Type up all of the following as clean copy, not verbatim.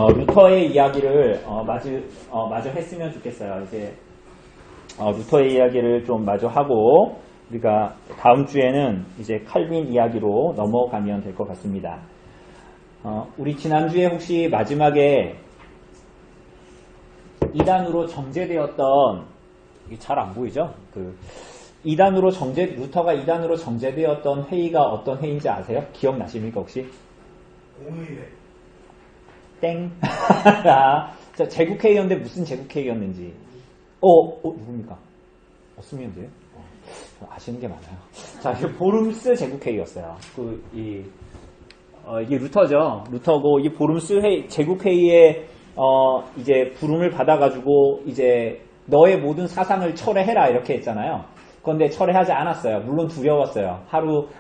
루터의 이야기를 마저 했으면 좋겠어요. 이제 루터의 이야기를 좀 마저 하고 우리가 다음 주에는 이제 칼빈 이야기로 넘어가면 될 것 같습니다. 우리 지난주에 혹시 마지막에 이단으로 정제되었던, 이게 잘 안 보이죠? 루터가 이단으로 정제되었던 회의가 어떤 회의인지 아세요? 기억나십니까 혹시? 공의회. 땡. 제국회의였는데 무슨 제국회의였는지. 누굽니까? 없으면 돼요? 아시는 게 많아요. 자, 보름스 제국회의였어요. 이게 루터죠. 루터고, 이 보름스 제국회의에, 이제 부름을 받아가지고, 이제, 너의 모든 사상을 철회해라, 이렇게 했잖아요. 그런데 철회하지 않았어요. 물론 두려웠어요.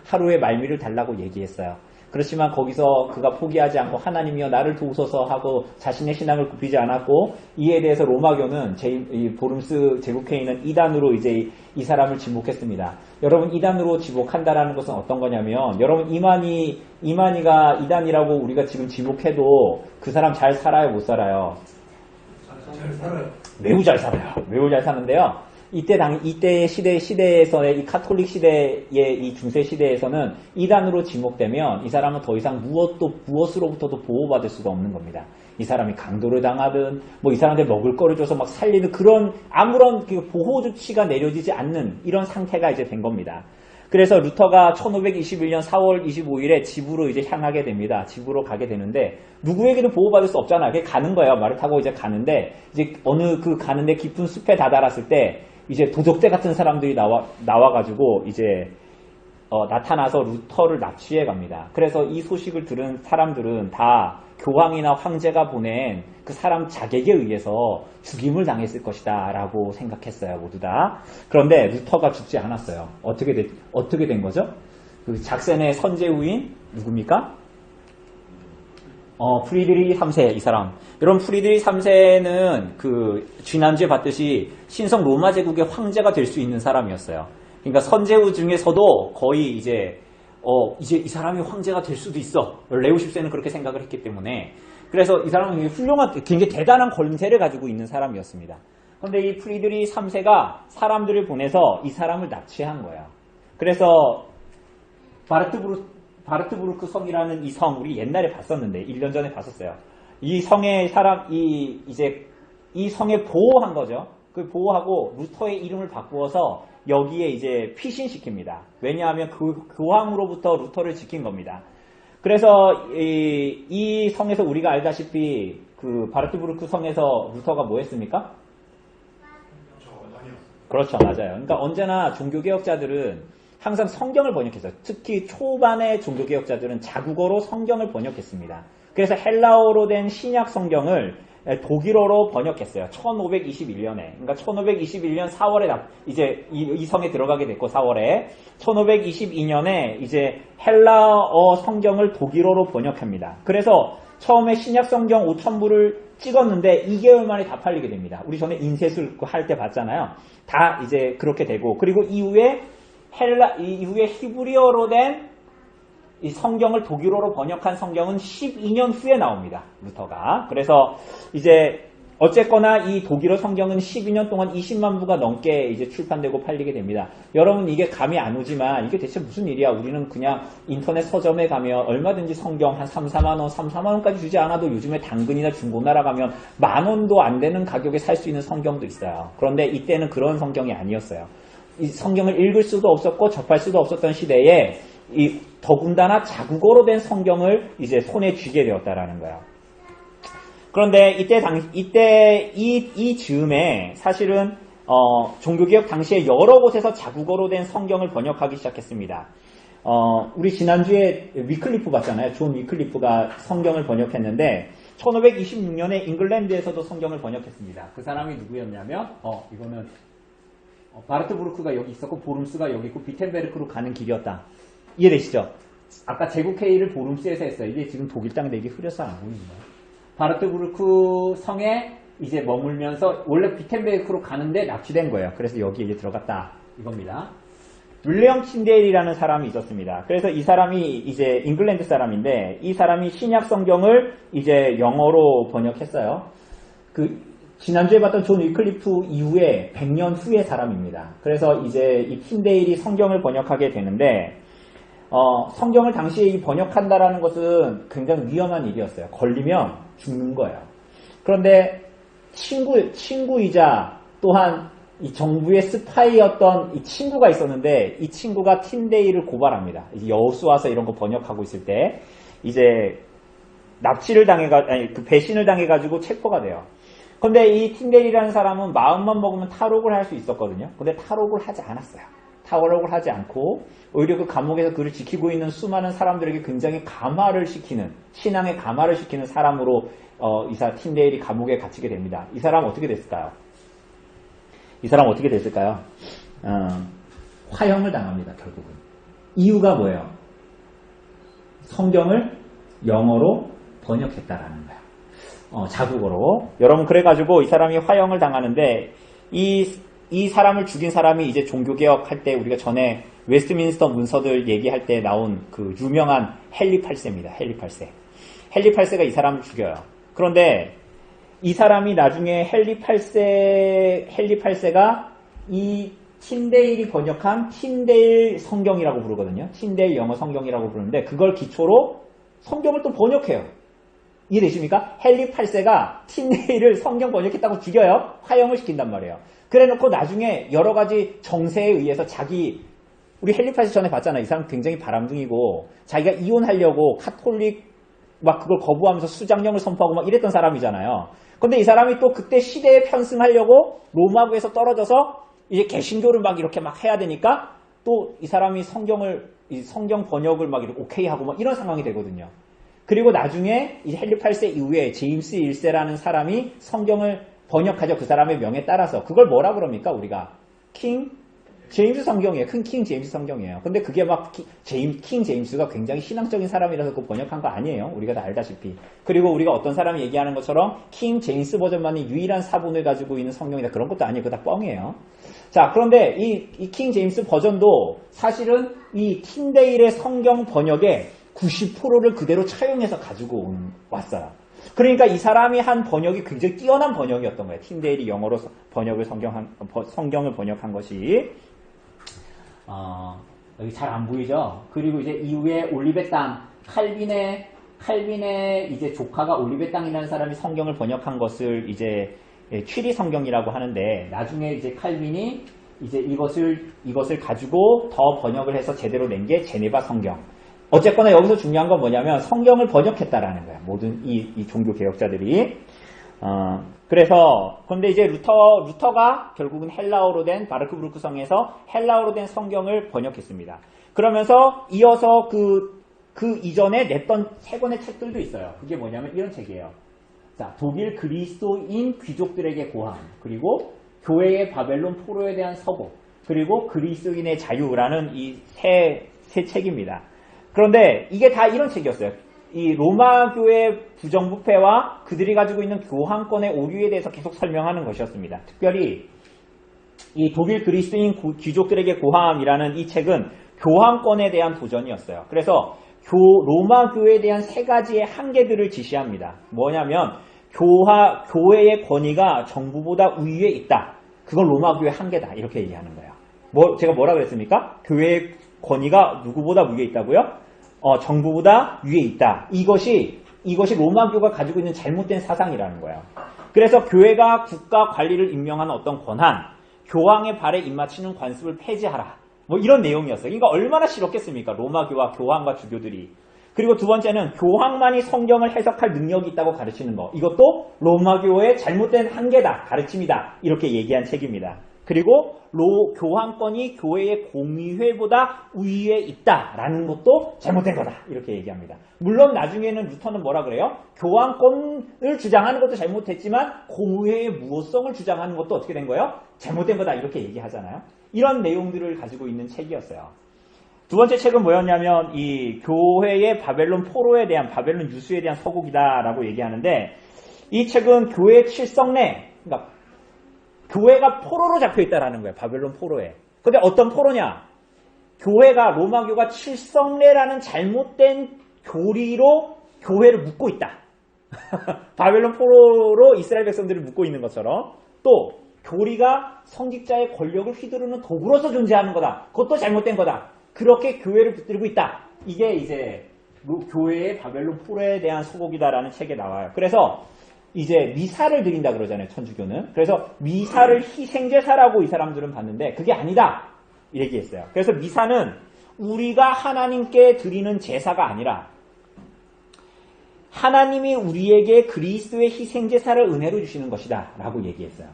하루의 말미를 달라고 얘기했어요. 그렇지만 거기서 그가 포기하지 않고 하나님이여 나를 도우소서 하고 자신의 신앙을 굽히지 않았고, 이에 대해서 로마교는 이 보름스 제국회의는 이단으로 이제 이 사람을 지목했습니다. 여러분, 이단으로 지목한다라는 것은 어떤 거냐면, 여러분 이만희가 이단이라고 우리가 지금 지목해도 그 사람 잘 살아요, 못 살아요? 잘 살아요. 매우 잘 살아요. 매우 잘 사는데요. 이때 시대에서의 이 카톨릭 시대의 이 중세 시대에서는 이단으로 지목되면 이 사람은 더 이상 무엇으로부터도 보호받을 수가 없는 겁니다. 이 사람이 강도를 당하든, 이 사람한테 먹을 거를 줘서 막 살리는 그런 아무런 보호 조치가 내려지지 않는 이런 상태가 이제 된 겁니다. 그래서 루터가 1521년 4월 25일에 집으로 이제 향하게 됩니다. 집으로 가게 되는데, 누구에게도 보호받을 수 없잖아요. 그게 가는 거예요. 말을 타고 이제 가는데, 이제 가는데 깊은 숲에 다다랐을 때, 이제 도적대 같은 사람들이 나와가지고, 이제, 나타나서 루터를 납치해 갑니다. 그래서 이 소식을 들은 사람들은 다 교황이나 황제가 보낸 그 사람 자객에 의해서 죽임을 당했을 것이다 라고 생각했어요. 모두 다. 그런데 루터가 죽지 않았어요. 어떻게 된 거죠? 그 작센의 선제후인 누굽니까? 프리드리히 3세 이 사람. 여러분, 프리드리히 3세는 지난주에 봤듯이 신성 로마 제국의 황제가 될 수 있는 사람이었어요. 그러니까 선제후 중에서도 거의 이제 이 사람이 황제가 될 수도 있어. 레오 10세는 그렇게 생각을 했기 때문에. 그래서 이 사람은 굉장히 대단한 권세를 가지고 있는 사람이었습니다. 그런데 이 프리드리히 3세가 사람들을 보내서 이 사람을 납치한 거예요. 그래서 바르트부르크 성이라는 이 성, 우리 옛날에 봤었는데, 1년 전에 봤었어요. 이 성의 이 성에 보호한 거죠. 그 보호하고 루터의 이름을 바꾸어서 여기에 이제 피신시킵니다. 왜냐하면 교황으로부터 루터를 지킨 겁니다. 그래서 이 성에서 우리가 알다시피 바르트부르크 성에서 루터가 뭐 했습니까? 그렇죠, 맞아요. 그러니까 언제나 종교개혁자들은 항상 성경을 번역했어요. 특히 초반의 종교개혁자들은 자국어로 성경을 번역했습니다. 그래서 헬라어로 된 신약 성경을 독일어로 번역했어요. 1521년에. 그러니까 1521년 4월에 이제 이 성에 들어가게 됐고 4월에 1522년에 이제 헬라어 성경을 독일어로 번역합니다. 그래서 처음에 신약 성경 5,000부를 찍었는데 2개월 만에 다 팔리게 됩니다. 우리 전에 인쇄술 할 때 봤잖아요. 다 이제 그렇게 되고, 그리고 이후에 히브리어로 된 이 성경을 독일어로 번역한 성경은 12년 후에 나옵니다. 루터가. 그래서 이제 어쨌거나 이 독일어 성경은 12년 동안 20만 부가 넘게 이제 출판되고 팔리게 됩니다. 여러분, 이게 감이 안 오지만 이게 대체 무슨 일이야? 우리는 그냥 인터넷 서점에 가면 얼마든지 성경 한 3, 4만 원, 3, 4만 원까지 주지 않아도 요즘에 당근이나 중고나라 가면 10,000원도 안 되는 가격에 살 수 있는 성경도 있어요. 그런데 이때는 그런 성경이 아니었어요. 이 성경을 읽을 수도 없었고 접할 수도 없었던 시대에 더군다나 자국어로 된 성경을 이제 손에 쥐게 되었다라는 거예요. 그런데 이때 이 즈음에 사실은 종교개혁 당시에 여러 곳에서 자국어로 된 성경을 번역하기 시작했습니다. 우리 지난주에 위클리프 봤잖아요. 존 위클리프가 성경을 번역했는데 1526년에 잉글랜드에서도 성경을 번역했습니다. 그 사람이 누구였냐면 이거는 바르트부르크가 여기 있었고 보름스가 여기 있고 비텐베르크로 가는 길이었다. 이해되시죠? 아까 제국회의를 보름스에서 했어요. 이게 지금 독일 땅인데 이게 흐려서 안 보이나요? 바르트부르크 성에 이제 머물면서 원래 비텐베르크로 가는데 납치된 거예요. 그래서 여기에 이제 들어갔다 이겁니다. 윌리엄 틴데일이라는 사람이 있었습니다. 그래서 이 사람이 이제 잉글랜드 사람인데 이 사람이 신약 성경을 이제 영어로 번역했어요. 지난주에 봤던 존 위클리프 이후에 100년 후의 사람입니다. 그래서 이제 이 틴데일이 성경을 번역하게 되는데 성경을 당시에 번역한다라는 것은 굉장히 위험한 일이었어요. 걸리면 죽는 거예요. 그런데 친구이자 또한 이 정부의 스파이였던 이 친구가 있었는데 이 친구가 틴데일을 고발합니다. 여호수아서 이런 거 번역하고 있을 때 이제 배신을 당해가지고 체포가 돼요. 근데 이 틴데일이라는 사람은 마음만 먹으면 탈옥을 할 수 있었거든요. 근데 탈옥을 하지 않았어요. 탈옥을 하지 않고 오히려 그 감옥에서 그를 지키고 있는 수많은 사람들에게 굉장히 감화를 시키는 신앙에 감화를 시키는 사람으로 틴데일이 감옥에 갇히게 됩니다. 이 사람 어떻게 됐을까요? 화형을 당합니다. 결국은. 이유가 뭐예요? 성경을 영어로 번역했다라는 거예요. 자국어로. 여러분 그래가지고 이 사람이 화형을 당하는데 이 사람을 죽인 사람이 이제 종교개혁할 때 우리가 전에 웨스트민스터 문서들 얘기할 때 나온 그 유명한 헨리 8세입니다. 헨리 8세가 이 사람을 죽여요. 그런데 이 사람이 나중에 헨리 8세가 이 틴데일이 번역한 틴데일 성경이라고 부르거든요. 틴데일 영어 성경이라고 부르는데 그걸 기초로 성경을 또 번역해요. 이해되십니까? 헨리 8세가 틴데일을 성경 번역했다고 죽여요. 화형을 시킨단 말이에요. 그래놓고 나중에 여러 가지 정세에 의해서 우리 헨리 8세 전에 봤잖아요. 이 사람 굉장히 바람둥이고 자기가 이혼하려고 카톨릭 막 그걸 거부하면서 수장령을 선포하고 막 이랬던 사람이잖아요. 근데 이 사람이 또 그때 시대에 편승하려고 로마구에서 떨어져서 이제 개신교를 막 이렇게 막 해야 되니까 또 이 사람이 성경 번역을 막 이렇게 오케이 하고 막 이런 상황이 되거든요. 그리고 나중에 이제 헨리 8세 이후에 제임스 1세라는 사람이 성경을 번역하죠. 그 사람의 명에 따라서. 그걸 뭐라 그럽니까? 우리가 킹 제임스 성경이에요. 큰 킹 제임스 성경이에요. 근데 그게 막 킹 제임스가 굉장히 신앙적인 사람이라서 그 번역한 거 아니에요. 우리가 다 알다시피. 그리고 우리가 어떤 사람이 얘기하는 것처럼 킹 제임스 버전만이 유일한 사본을 가지고 있는 성경이다. 그런 것도 아니에요. 그거 다 뻥이에요. 자, 그런데 이 킹 제임스 버전도 사실은 이 틴데일의 성경 번역의 90%를 그대로 차용해서 가지고 왔어요. 그러니까 이 사람이 한 번역이 굉장히 뛰어난 번역이었던 거예요. 틴데일이 영어로 성경을 번역한 것이. 여기 잘 안 보이죠? 그리고 이제 이후에 올리베 땅, 칼빈의 이제 조카가 올리베 땅이라는 사람이 성경을 번역한 것을 이제 취리 성경이라고 하는데, 나중에 이제 칼빈이 이제 이것을 가지고 더 번역을 해서 제대로 낸 게 제네바 성경. 어쨌거나 여기서 중요한 건 뭐냐면 성경을 번역했다라는 거야. 모든 이 종교 개혁자들이. 그런데 이제 루터가 결국은 헬라어로 된 바르크부르크 성에서 헬라어로 된 성경을 번역했습니다. 그러면서 이어서 그 이전에 냈던 세 권의 책들도 있어요. 그게 뭐냐면 이런 책이에요. 자, 독일 그리스도인 귀족들에게 고함, 그리고 교회의 바벨론 포로에 대한 서복, 그리고 그리스도인의 자유라는 이 세 책입니다. 그런데 이게 다 이런 책이었어요. 이 로마 교회 부정부패와 그들이 가지고 있는 교황권의 오류에 대해서 계속 설명하는 것이었습니다. 특별히 이 독일 그리스도인 귀족들에게 고함이라는 이 책은 교황권에 대한 도전이었어요. 그래서 로마 교회에 대한 세 가지의 한계들을 지시합니다. 뭐냐면 교회의 권위가 정부보다 우위에 있다. 그건 로마 교회의 한계다. 이렇게 얘기하는 거예요. 제가 뭐라 그랬습니까? 교회의 권위가 누구보다 위에 있다고요? 정부보다 위에 있다. 이것이 로마교가 가지고 있는 잘못된 사상이라는 거예요. 그래서 교회가 국가 관리를 임명하는 어떤 권한, 교황의 발에 입맞추는 관습을 폐지하라. 이런 내용이었어요. 그러니까 얼마나 싫었겠습니까? 로마교와 교황과 주교들이. 그리고 두 번째는 교황만이 성경을 해석할 능력이 있다고 가르치는 거. 이것도 로마교의 잘못된 한계다. 가르침이다. 이렇게 얘기한 책입니다. 그리고 교황권이 교회의 공의회보다 우위에 있다라는 것도 잘못된 거다. 이렇게 얘기합니다. 물론 나중에는 루터는 뭐라 그래요? 교황권을 주장하는 것도 잘못했지만 공의회의 무효성을 주장하는 것도 어떻게 된 거예요? 잘못된 거다. 이렇게 얘기하잖아요. 이런 내용들을 가지고 있는 책이었어요. 두 번째 책은 뭐였냐면 이 교회의 바벨론 포로에 대한, 바벨론 유수에 대한 서곡이다라고 얘기하는데, 이 책은 교회 칠성 내, 그러니까 교회가 포로로 잡혀있다라는 거예요. 바벨론 포로에. 근데 어떤 포로냐? 교회가 로마교가 칠성례라는 잘못된 교리로 교회를 묶고 있다. 바벨론 포로로 이스라엘 백성들을 묶고 있는 것처럼 또 교리가 성직자의 권력을 휘두르는 도구로서 존재하는 거다. 그것도 잘못된 거다. 그렇게 교회를 붙들고 있다. 이게 이제 교회의 바벨론 포로에 대한 소곡이다라는 책에 나와요. 그래서 이제 미사를 드린다 그러잖아요. 천주교는. 그래서 미사를 희생제사라고 이 사람들은 봤는데 그게 아니다. 얘기했어요. 그래서 미사는 우리가 하나님께 드리는 제사가 아니라 하나님이 우리에게 그리스도의 희생제사를 은혜로 주시는 것이다 라고 얘기했어요.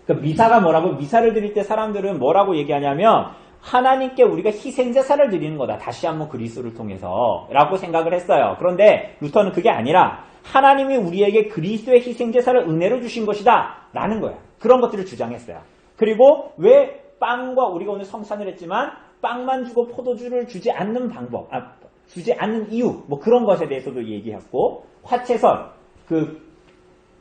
그러니까 미사가 뭐라고? 미사를 드릴 때 사람들은 뭐라고 얘기하냐면 하나님께 우리가 희생제사를 드리는 거다. 다시 한번 그리스도를 통해서 라고 생각을 했어요. 그런데 루터는 그게 아니라 하나님이 우리에게 그리스도의 희생제사를 은혜로 주신 것이다 라는 거예요. 그런 것들을 주장했어요. 그리고 왜 빵과 우리가 오늘 성찬을 했지만 빵만 주고 포도주를 주지 않는 방법, 주지 않는 이유, 뭐 그런 것에 대해서도 얘기했고, 화채설,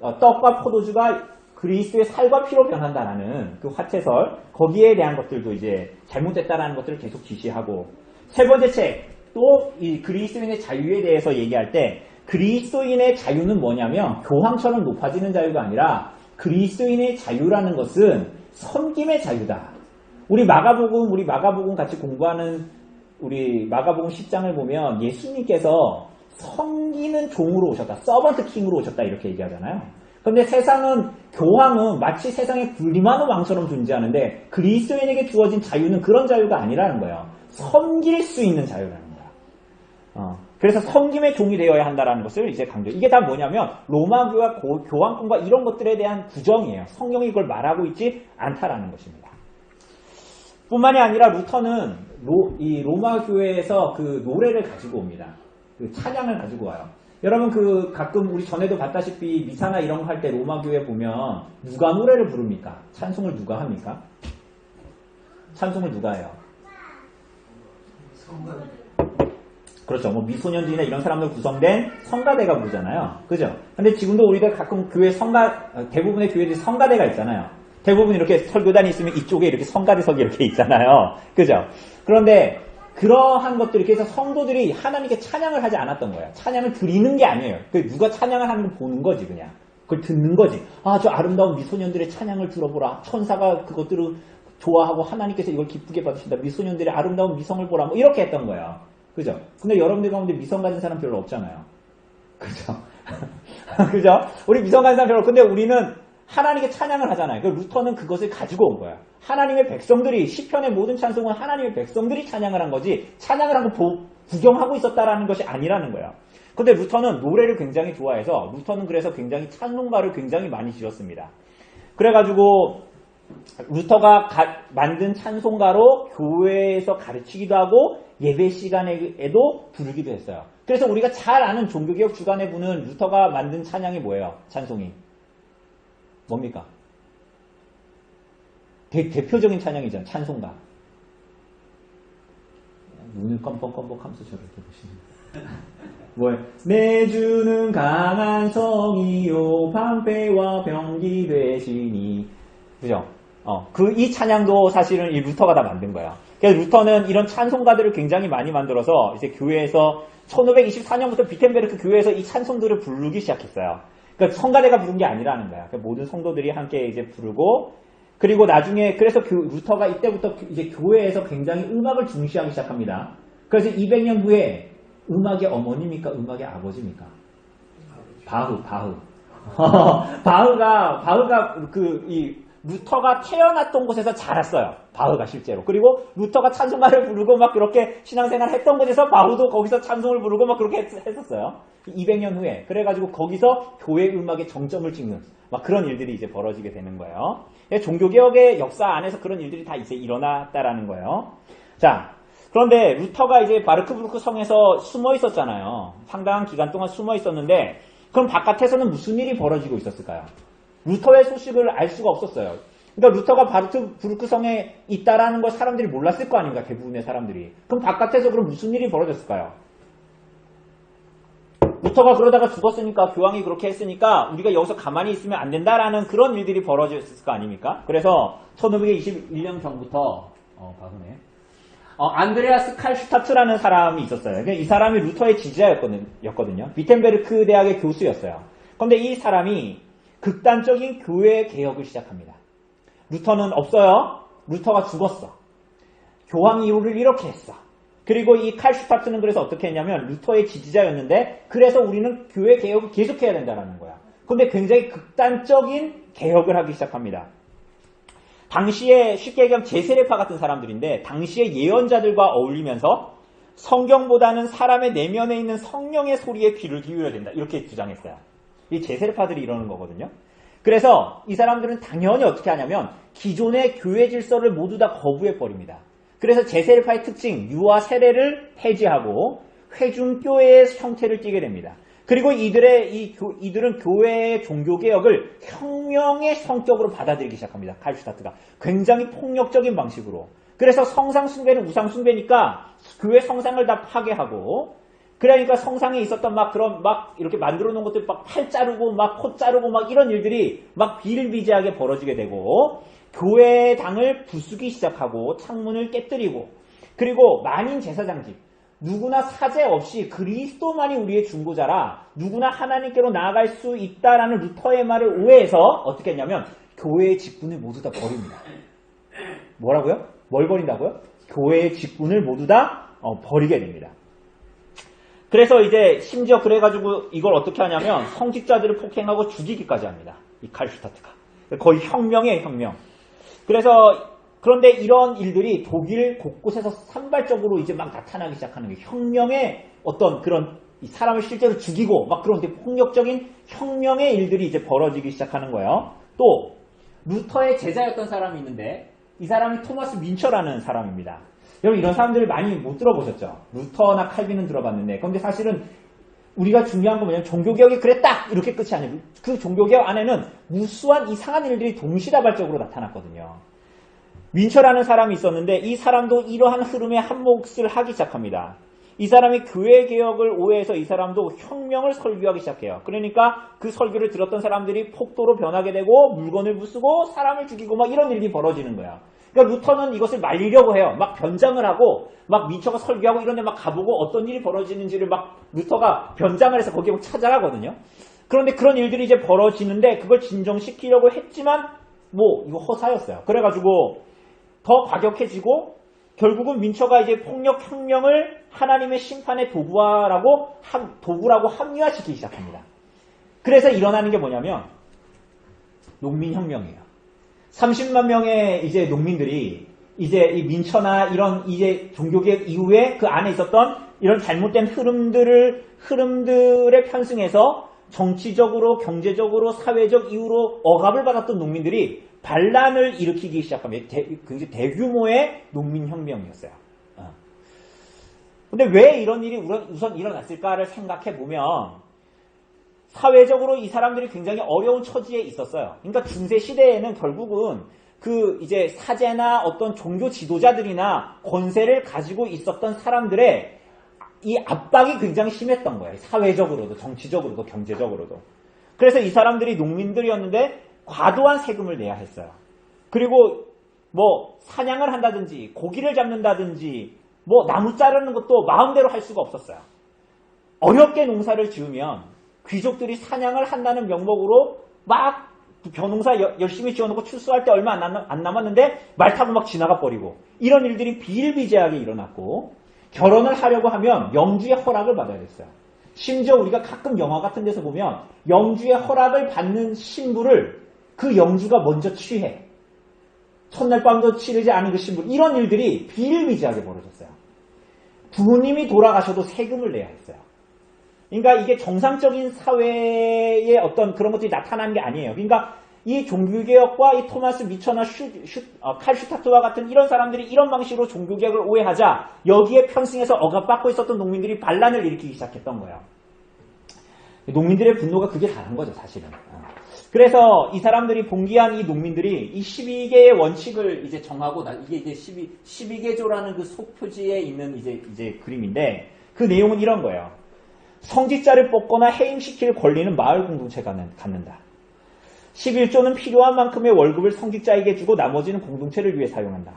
떡과 포도주가 그리스도의 살과 피로 변한다라는 그 화채설, 거기에 대한 것들도 이제 잘못됐다라는 것들을 계속 지시하고, 세 번째 책, 또 이 그리스도인의 자유에 대해서 얘기할 때, 그리스도인의 자유는 뭐냐면, 교황처럼 높아지는 자유가 아니라, 그리스도인의 자유라는 것은 섬김의 자유다. 우리 마가복음 같이 공부하는 우리 마가복음 10장을 보면 예수님께서 섬기는 종으로 오셨다. 서번트 킹으로 오셨다. 이렇게 얘기하잖아요. 그런데 세상은, 교황은 마치 세상에 군림하는 왕처럼 존재하는데 그리스도인에게 주어진 자유는 그런 자유가 아니라는 거예요. 섬길 수 있는 자유라는 거예요. 그래서 섬김의 종이 되어야 한다는 것을 이제 강조. 이게 다 뭐냐면 로마교와 교황권과 이런 것들에 대한 부정이에요. 성경이 이걸 말하고 있지 않다라는 것입니다. 뿐만이 아니라 루터는 이 로마 교회에서 그 노래를 가지고 옵니다. 그 찬양을 가지고 와요. 여러분 가끔 우리 전에도 봤다시피 미사나 이런 거 할 때 로마 교회 보면 누가 노래를 부릅니까? 찬송을 누가 합니까? 찬송을 누가 해요? 성관. 그렇죠. 뭐 미소년들이나 이런 사람들 구성된 성가대가 부르잖아요. 그죠? 근데 지금도 우리가 가끔 교회 대부분의 교회들이 성가대가 있잖아요. 대부분 이렇게 설교단이 있으면 이쪽에 이렇게 성가대석이 이렇게 있잖아요. 그죠? 그런데 그러한 것들 이렇게 해서 성도들이 하나님께 찬양을 하지 않았던 거예요. 찬양을 드리는 게 아니에요. 누가 찬양을 하는 걸 보는 거지 그냥. 그걸 듣는 거지. 저 아름다운 미소년들의 찬양을 들어보라. 천사가 그것들을 좋아하고 하나님께서 이걸 기쁘게 받으신다. 미소년들의 아름다운 미성을 보라. 뭐 이렇게 했던 거예요. 그죠? 근데 여러분들 가운데 미성 가진 사람 별로 없잖아요. 그죠? 그죠? 우리 미성 가진 사람 별로 없고, 근데 우리는 하나님께 찬양을 하잖아요. 루터는 그것을 가지고 온 거예요. 하나님의 백성들이, 시편의 모든 찬송은 하나님의 백성들이 찬양을 한 거지, 찬양을 한 거 구경하고 있었다라는 것이 아니라는 거예요. 근데 루터는 노래를 굉장히 좋아해서, 루터는 그래서 굉장히 찬송가를 굉장히 많이 지었습니다. 그래가지고, 루터가 만든 찬송가로 교회에서 가르치기도 하고, 예배 시간에도 부르기도 했어요. 그래서 우리가 잘 아는 종교개혁 주간에 부는 루터가 만든 찬양이 뭐예요? 찬송이. 뭡니까? 대표적인 찬양이잖아요. 찬송가. 눈을 껌뻑껌뻑하면서 저렇게 보시는. 뭐예요? 내 주는 강한 성이요 방패와 병기 되시니. 그죠? 이 찬양도 사실은 이 루터가 다 만든 거야. 그래서 루터는 이런 찬송가들을 굉장히 많이 만들어서 이제 교회에서 1524년부터 비텐베르크 교회에서 이 찬송들을 부르기 시작했어요. 그러니까 성가대가 부른 게 아니라는 거야. 그러니까 모든 성도들이 함께 이제 부르고, 그리고 나중에 그래서 루터가 이때부터 이제 교회에서 굉장히 음악을 중시하기 시작합니다. 그래서 200년 후에 음악의 어머니입니까? 음악의 아버지입니까? 바흐. 바흐가 루터가 태어났던 곳에서 자랐어요. 바흐가 실제로. 그리고 루터가 찬송가를 부르고 막 그렇게 신앙생활을 했던 곳에서 바흐도 거기서 찬송을 부르고 막 그렇게 했었어요. 200년 후에. 그래가지고 거기서 교회 음악의 정점을 찍는 막 그런 일들이 이제 벌어지게 되는 거예요. 종교개혁의 역사 안에서 그런 일들이 다 이제 일어났다라는 거예요. 자, 그런데 루터가 이제 바르크부르크 성에서 숨어 있었잖아요. 상당한 기간 동안 숨어 있었는데, 그럼 바깥에서는 무슨 일이 벌어지고 있었을까요? 루터의 소식을 알 수가 없었어요. 그러니까 루터가 바르크부르크 성에 있다라는 걸 사람들이 몰랐을 거 아닙니까? 대부분의 사람들이. 그럼 바깥에서 그럼 무슨 일이 벌어졌을까요? 루터가 그러다가 죽었으니까, 교황이 그렇게 했으니까 우리가 여기서 가만히 있으면 안 된다라는 그런 일들이 벌어졌을 거 아닙니까? 그래서 1521년 전부터 바보네. 안드레아스 칼슈타트라는 사람이 있었어요. 이 사람이 루터의 지지자였거든요. 비텐베르크 대학의 교수였어요. 그런데 이 사람이 극단적인 교회 개혁을 시작합니다. 루터는 없어요. 루터가 죽었어. 교황 이후를 이렇게 했어. 그리고 이 칼슈타트는 그래서 어떻게 했냐면 루터의 지지자였는데 그래서 우리는 교회 개혁을 계속해야 된다는 거야. 그런데 굉장히 극단적인 개혁을 하기 시작합니다. 당시에 쉽게 얘기하면 제세례파 같은 사람들인데 당시에 예언자들과 어울리면서 성경보다는 사람의 내면에 있는 성령의 소리에 귀를 기울여야 된다. 이렇게 주장했어요. 이 제세례파들이 이러는 거거든요. 그래서 이 사람들은 당연히 어떻게 하냐면 기존의 교회 질서를 모두 다 거부해버립니다. 그래서 제세례파의 특징, 유아 세례를 폐지하고 회중교회의 형태를 띠게 됩니다. 그리고 이들은 교회의 종교개혁을 혁명의 성격으로 받아들이기 시작합니다. 칼슈타트가. 굉장히 폭력적인 방식으로. 그래서 성상숭배는 우상숭배니까 교회 성상을 다 파괴하고, 그러니까 성상에 있었던 이렇게 만들어 놓은 것들 팔 자르고, 코 자르고, 이런 일들이 비일비재하게 벌어지게 되고, 교회당을 부수기 시작하고, 창문을 깨뜨리고, 그리고 만인 제사장직. 누구나 사죄 없이 그리스도만이 우리의 중보자라 누구나 하나님께로 나아갈 수 있다라는 루터의 말을 오해해서 어떻게 했냐면 교회의 직분을 모두 다 버립니다. 뭐라고요? 뭘 버린다고요? 교회의 직분을 모두 다 버리게 됩니다. 그래서 이제 심지어 그래가지고 이걸 어떻게 하냐면 성직자들을 폭행하고 죽이기까지 합니다. 이 칼슈타트가. 거의 혁명이에요, 혁명. 그런데 이런 일들이 독일 곳곳에서 산발적으로 이제 나타나기 시작하는 게 혁명의 어떤 그런 사람을 실제로 죽이고 그런 폭력적인 혁명의 일들이 이제 벌어지기 시작하는 거예요. 또 루터의 제자였던 사람이 있는데 이 사람이 토마스 민처라는 사람입니다. 여러분 이런 사람들 많이 못 들어보셨죠? 루터나 칼빈은 들어봤는데 그런데 사실은 우리가 중요한 건 뭐냐면 종교개혁이 그랬다! 이렇게 끝이 아니에요. 그 종교개혁 안에는 무수한 이상한 일들이 동시다발적으로 나타났거든요. 민처라는 사람이 있었는데 이 사람도 이러한 흐름에 한몫을 하기 시작합니다. 이 사람이 교회 개혁을 오해해서 이 사람도 혁명을 설교하기 시작해요. 그러니까 그 설교를 들었던 사람들이 폭도로 변하게 되고 물건을 부수고 사람을 죽이고 이런 일이 벌어지는 거야. 그러니까 루터는 이것을 말리려고 해요. 변장을 하고 민처가 설교하고 이런 데 가보고 어떤 일이 벌어지는지를 루터가 변장을 해서 거기에 찾아가거든요. 그런데 그런 일들이 이제 벌어지는데 그걸 진정시키려고 했지만 이거 허사였어요. 그래가지고 더 과격해지고 결국은 민처가 이제 폭력 혁명을 하나님의 심판의 도구라고 합리화시키기 시작합니다. 그래서 일어나는 게 뭐냐면 농민혁명이에요. 30만 명의 이제 농민들이 이제 이 민처나 이런 이제 종교개혁 이후에 그 안에 있었던 이런 잘못된 흐름들에 편승해서 정치적으로, 경제적으로, 사회적 이유로 억압을 받았던 농민들이 반란을 일으키기 시작합니다. 굉장히 대규모의 농민혁명이었어요. 근데 왜 이런 일이 우선 일어났을까를 생각해 보면 사회적으로 이 사람들이 굉장히 어려운 처지에 있었어요. 그러니까 중세 시대에는 결국은 그 이제 사제나 어떤 종교 지도자들이나 권세를 가지고 있었던 사람들의 이 압박이 굉장히 심했던 거예요. 사회적으로도, 정치적으로도, 경제적으로도. 그래서 이 사람들이 농민들이었는데 과도한 세금을 내야 했어요. 그리고 사냥을 한다든지 고기를 잡는다든지 나무 자르는 것도 마음대로 할 수가 없었어요. 어렵게 농사를 지으면 귀족들이 사냥을 한다는 명목으로 벼농사 열심히 지어놓고 출소할 때 얼마 안 남았는데 말 타고 지나가 버리고 이런 일들이 비일비재하게 일어났고 결혼을 하려고 하면 영주의 허락을 받아야 됐어요. 심지어 우리가 가끔 영화 같은 데서 보면 영주의 허락을 받는 신부를 그 영주가 먼저 취해. 첫날 밤도 치르지 않은 그 신부. 이런 일들이 비일비재하게 벌어졌어요. 부모님이 돌아가셔도 세금을 내야 했어요. 그러니까 이게 정상적인 사회의 어떤 그런 것들이 나타나는 게 아니에요. 그러니까 이 종교개혁과 이 토마스 미처나 칼슈타트와 같은 이런 사람들이 이런 방식으로 종교개혁을 오해하자 여기에 편승해서 억압받고 있었던 농민들이 반란을 일으키기 시작했던 거예요. 농민들의 분노가 그게 다른 거죠, 사실은. 그래서 이 사람들이 봉기한 이 농민들이 이 12개의 원칙을 이제 정하고 이게 이제 12개조라는 그 속표지에 있는 이제 그림인데 그 내용은 이런 거예요. 성직자를 뽑거나 해임시킬 권리는 마을 공동체가 갖는다. 11조는 필요한 만큼의 월급을 성직자에게 주고 나머지는 공동체를 위해 사용한다.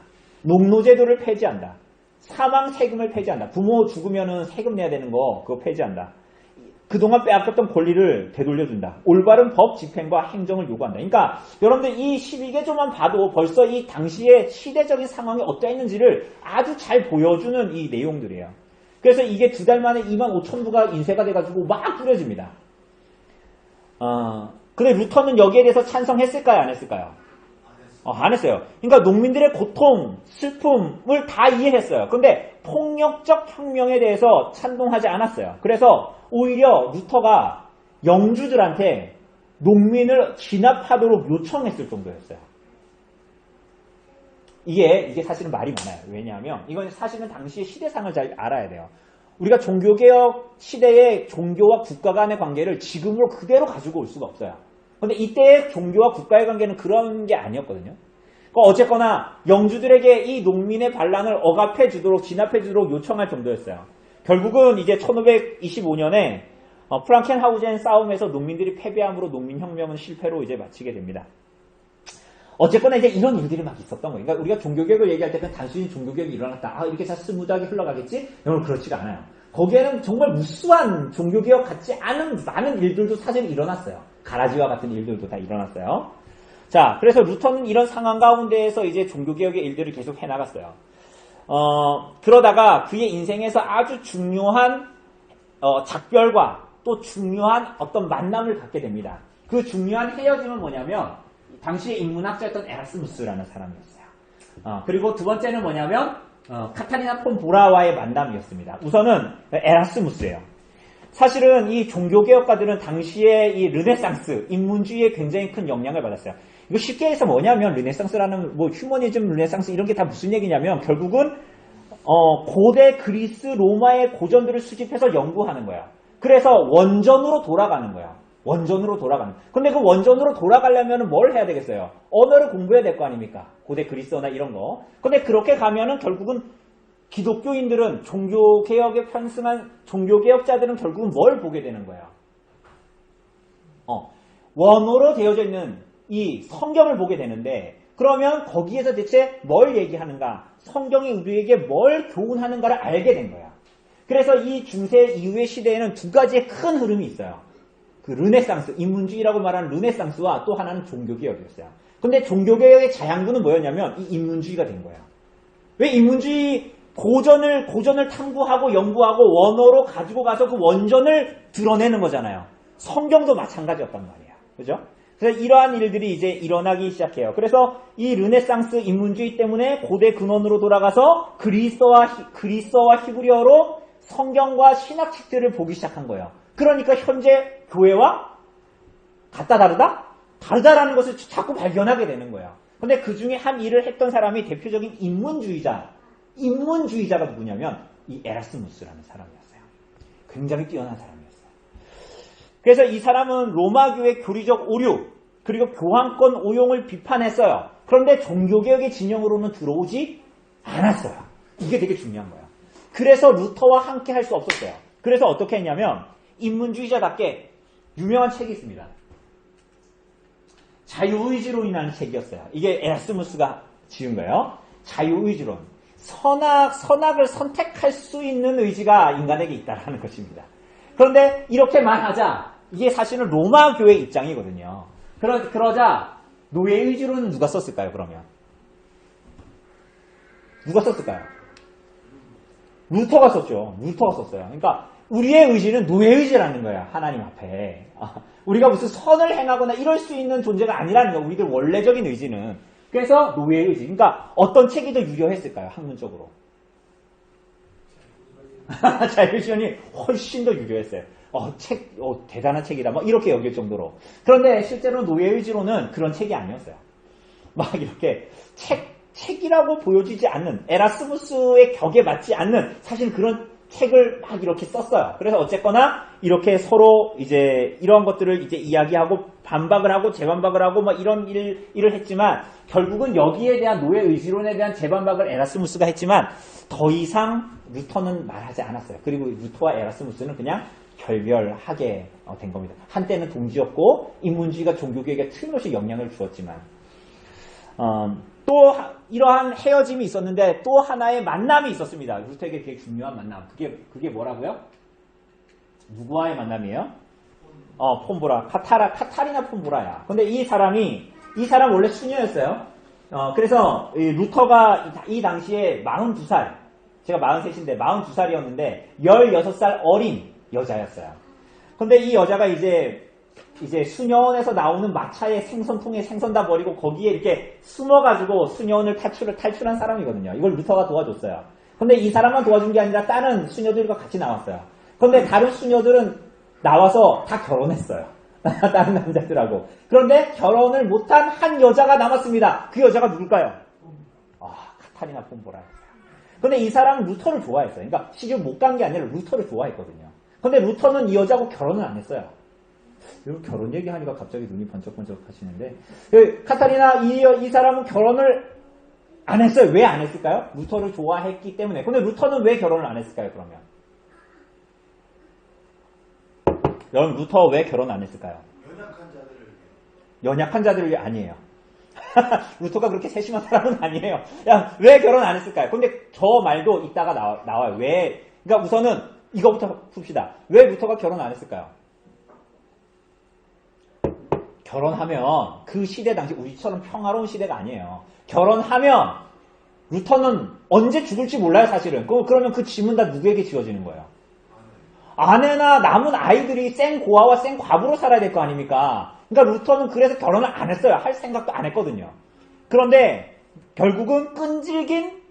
농노제도를 폐지한다. 사망 세금을 폐지한다. 부모 죽으면은 세금 내야 되는 거 그거 폐지한다. 그동안 빼앗겼던 권리를 되돌려준다. 올바른 법 집행과 행정을 요구한다. 그러니까 여러분들 이 12개조만 봐도 벌써 이 당시의 시대적인 상황이 어떠했는지를 아주 잘 보여주는 이 내용들이에요. 그래서 이게 2달 만에 25,000부가 인쇄가 돼가지고 막 뿌려집니다. 근데 루터는 여기에 대해서 찬성했을까요? 안 했을까요? 안 했어요. 그러니까 농민들의 고통, 슬픔을 다 이해했어요. 근데 폭력적 혁명에 대해서 찬동하지 않았어요. 그래서 오히려 루터가 영주들한테 농민을 진압하도록 요청했을 정도였어요. 이게 사실은 말이 많아요. 왜냐하면 이건 사실은 당시의 시대상을 잘 알아야 돼요. 우리가 종교개혁 시대의 종교와 국가 간의 관계를 지금으로 그대로 가지고 올 수가 없어요. 근데 이때의 종교와 국가의 관계는 그런 게 아니었거든요. 어쨌거나 영주들에게 이 농민의 반란을 억압해 주도록 진압해 주도록 요청할 정도였어요. 결국은 이제 1525년에 프랑켄하우젠 싸움에서 농민들이 패배함으로 농민혁명은 실패로 이제 마치게 됩니다. 어쨌거나 이제 이런 일들이 막 있었던 거예요. 그러니까 우리가 종교개혁을 얘기할 때 그냥 단순히 종교개혁이 일어났다. 이렇게 잘 스무드하게 흘러가겠지? 여러분 그렇지가 않아요. 거기에는 정말 무수한 종교개혁 같지 않은 많은 일들도 사실 일어났어요. 가라지와 같은 일들도 다 일어났어요. 자, 그래서 루터는 이런 상황 가운데에서 이제 종교개혁의 일들을 계속 해나갔어요. 그러다가 그의 인생에서 아주 중요한 작별과 또 중요한 어떤 만남을 갖게 됩니다. 그 중요한 헤어짐은 뭐냐면 당시의 인문학자였던 에라스무스라는 사람이었어요. 그리고 두 번째는 뭐냐면 카타리나 폰 보라와의 만남이었습니다. 우선은 에라스무스예요. 사실은 이 종교개혁가들은 당시에 이 르네상스, 인문주의에 굉장히 큰 영향을 받았어요. 이거 쉽게 해서 뭐냐면 르네상스라는 뭐 휴머니즘, 르네상스 이런 게 다 무슨 얘기냐면 결국은 고대 그리스, 로마의 고전들을 수집해서 연구하는 거예요. 그래서 원전으로 돌아가는 거예요. 원전으로 돌아가는. 근데 그 원전으로 돌아가려면 뭘 해야 되겠어요? 언어를 공부해야 될 거 아닙니까? 고대 그리스어나 이런 거. 근데 그렇게 가면은 결국은 기독교인들은 종교개혁에 편승한 종교개혁자들은 결국은 뭘 보게 되는 거예요? 원어로 되어져 있는 이 성경을 보게 되는데 그러면 거기에서 대체 뭘 얘기하는가? 성경이 우리에게 뭘 교훈하는가를 알게 된 거야. 그래서 이 중세 이후의 시대에는 두 가지의 큰 흐름이 있어요. 그 르네상스, 인문주의라고 말하는 르네상스와 또 하나는 종교개혁이었어요. 근데 종교개혁의 자양분은 뭐였냐면 이 인문주의가 된 거예요. 왜 인문주의 고전을 탐구하고 연구하고 원어로 가지고 가서 그 원전을 드러내는 거잖아요. 성경도 마찬가지였단 말이에요. 그죠? 그래서 이러한 일들이 이제 일어나기 시작해요. 그래서 이 르네상스 인문주의 때문에 고대 근원으로 돌아가서 그리스어와 히브리어로 성경과 신학책들을 보기 시작한 거예요. 그러니까 현재 교회와 같다 다르다? 다르다라는 것을 자꾸 발견하게 되는 거예요. 근데 그 중에 한 일을 했던 사람이 대표적인 인문주의자가 누구냐면 이 에라스무스라는 사람이었어요. 굉장히 뛰어난 사람이었어요. 그래서 이 사람은 로마교의 교리적 오류 그리고 교황권 오용을 비판했어요. 그런데 종교개혁의 진영으로는 들어오지 않았어요. 이게 되게 중요한 거예요. 그래서 루터와 함께 할 수 없었어요. 그래서 어떻게 했냐면 인문주의자답게 유명한 책이 있습니다. 자유의지론이라는 책이었어요. 이게 에라스무스가 지은 거예요. 자유의지론. 선악을 선택할 수 있는 의지가 인간에게 있다는 것입니다. 그런데 이렇게 말하자 이게 사실은 로마 교회 입장이거든요. 그러자 노예의지론은 누가 썼을까요? 그러면 누가 썼을까요? 루터가 썼죠. 루터가 썼어요. 그러니까 우리의 의지는 노예의지라는 거야. 하나님 앞에. 우리가 무슨 선을 행하거나 이럴 수 있는 존재가 아니라는 거야. 우리들 원래적인 의지는. 그래서 노예의지. 그러니까 어떤 책이 더 유효했을까요? 학문적으로. 자유의지론이 훨씬 더 유효했어요. 대단한 책이다. 뭐 이렇게 여길 정도로. 그런데 실제로 노예의지론은 그런 책이 아니었어요. 막 이렇게 책이라고 보여지지 않는 에라스무스의 격에 맞지 않는 사실 그런 책을 막 이렇게 썼어요. 그래서 어쨌거나 이렇게 서로 이제 이런 것들을 이제 이야기하고 반박을 하고 재반박을 하고 막 이런 일을 했지만 결국은 여기에 대한 노예 의지론에 대한 재반박을 에라스무스가 했지만 더 이상 루터는 말하지 않았어요. 그리고 루터와 에라스무스는 그냥 결별하게 된 겁니다. 한때는 동지였고 인문주의가 종교개혁에 틀림없이 영향을 주었지만 또 이러한 헤어짐이 있었는데 또 하나의 만남이 있었습니다. 루터에게 되게 중요한 만남. 그게 뭐라고요? 누구와의 만남이에요? 폼보라. 카타리나 폼보라야. 근데 이 사람 원래 수녀였어요. 그래서 루터가 이 당시에 42살, 제가 43인데 42살이었는데 16살 어린 여자였어요. 근데 이 여자가 이제 수녀원에서 나오는 마차의 생선통에 생선 다 버리고 거기에 이렇게 숨어가지고 수녀원을 탈출한 사람이거든요. 이걸 루터가 도와줬어요. 근데 이 사람만 도와준 게 아니라 다른 수녀들과 같이 나왔어요. 근데 다른 수녀들은 나와서 다 결혼했어요. 다른 남자들하고. 그런데 결혼을 못한 한 여자가 남았습니다. 그 여자가 누굴까요? 카타리나 폼보라였어요. 근데 이 사람은 루터를 좋아했어요. 그러니까 시집 못 간 게 아니라 루터를 좋아했거든요. 근데 루터는 이 여자하고 결혼을 안 했어요. 이거 결혼 얘기하니까 갑자기 눈이 번쩍번쩍 하시는데, 카타리나 이 사람은 결혼을 안 했어요. 왜 안 했을까요? 루터를 좋아했기 때문에. 근데 루터는 왜 결혼을 안 했을까요, 그러면? 여러분, 루터 왜 결혼 안 했을까요? 연약한 자들을 위해 아니에요. 루터가 그렇게 세심한 사람은 아니에요. 왜 결혼 안 했을까요? 근데 저 말도 이따가 나와요. 왜? 그러니까 우선은 이거부터 풉시다. 왜 루터가 결혼 안 했을까요? 결혼하면 그 시대 당시 우리처럼 평화로운 시대가 아니에요. 결혼하면 루터는 언제 죽을지 몰라요, 사실은. 그러면 그 짐은 다 누구에게 지어지는 거예요? 아내나 남은 아이들이 생고아와 생과부로 살아야 될 거 아닙니까? 그러니까 루터는 그래서 결혼을 안 했어요. 할 생각도 안 했거든요. 그런데 결국은 끈질긴